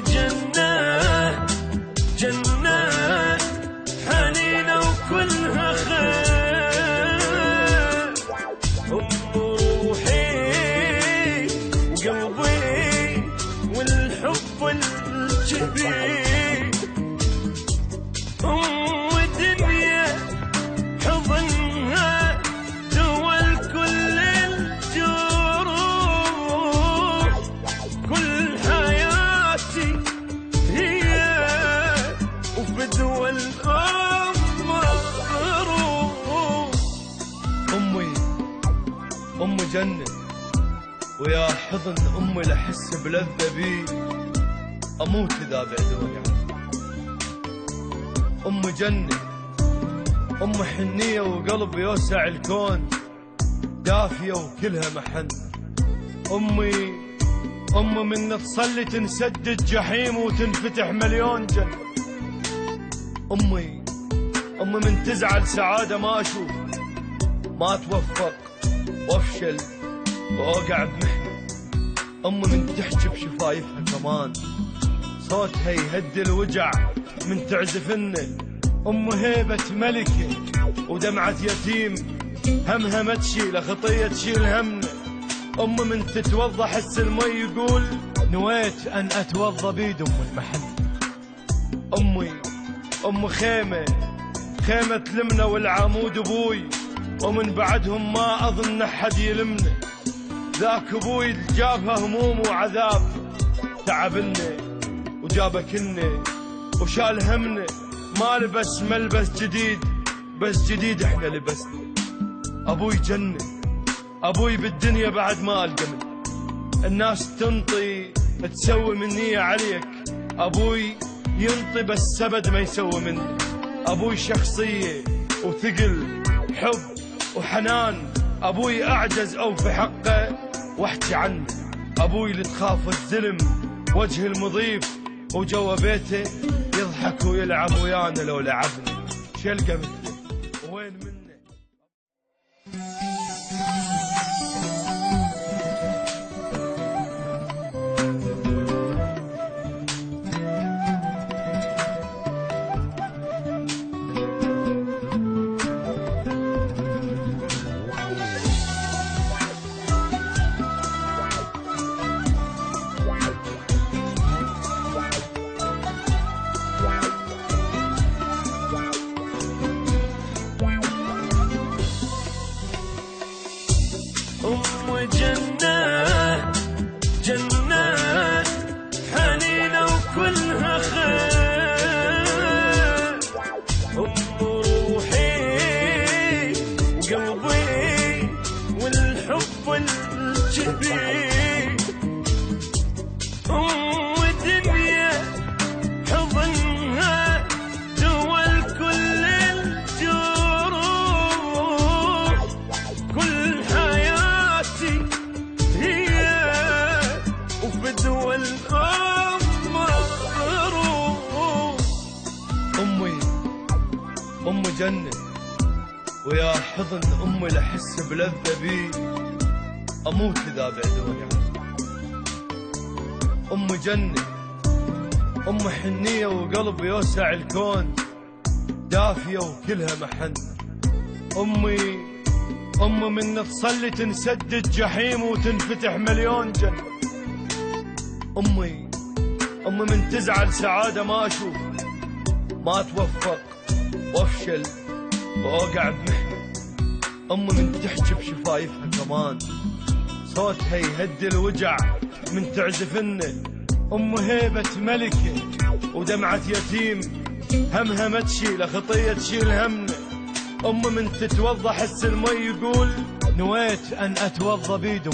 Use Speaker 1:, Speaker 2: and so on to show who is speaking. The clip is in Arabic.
Speaker 1: جنة جنة حنينة وكلها خير، أم روحي وقلبي والحب الكبير، أم دنيا حضنها دول كل الجروح، كل حياتي هي وفدوى الأم روح.
Speaker 2: أم جنة ويا حضن أمي لحس بلذة بي، أموت إذا بعدوني عنك. أم جنة أم حنية وقلب يوسع الكون، دافية وكلها محن. أم من تصلي تنسدد جحيم وتنفتح مليون جنة. أم من تزعل سعادة ما أشوف، ما أتوفق وأفشل وأوقع بمحنة. من تحكي بشفايفها كمان، صوتها يهدي الوجع من تعزفنا. هيبة ملكة ودمعة يتيم، همها ما تشيل خطية تشيل همنا. من تتوضى حس المي يقول نويت أن أتوضى بيد أم المحن. خيمة تلمنا والعمود أبوي، ومن بعدهم ما أظن أحد يلمنا. ذاك أبوي جابها هموم وعذاب، تعبنا وجابكنا وشال همنا. ما لبس ملبس جديد، بس جديد احنا لبسنا. أبوي جنة، أبوي بالدنيا بعد ما ألقى منه. الناس تنطي تسوي منية عليك، أبوي ينطي بس سبد ما يسوي منه. أبوي شخصية وثقل حب وحنان، أبوي أعجز أو في حقه واحكي عنه. أبوي اللي تخاف الظلم وجه المضيف، وجوا بيته يضحك ويلعب ويانا لو لعبنا. شلقى مثله وين منه.
Speaker 1: جنة جنة حنينة وكلها خير، أم روحي وقلبي والحب الكبير، أم دنيا حضنها دول كل الجروح، كل حياتي هي وفدوى الأم روح.
Speaker 2: أم جنة ويا حضن أمي لحس بلذة بي، أموت إذا بعدوني عنك. أم جنة أم حنية وقلب يوسع الكون، دافية وكلها محن. أم من تصلي تنسدد جحيم وتنفتح مليون جنة. أم من تزعل سعادة ما أشوف، ما أتوفق وأفشل وأوقع بمحنة. من تحكي بشفايفها كمان، صوتها يهدي الوجع من تعزفنا. هيبة ملكة ودمعة يتيم، همها ما تشيل خطية تشيل همنا. من تتوضى حس المي يقول نويت أن أتوضى بيد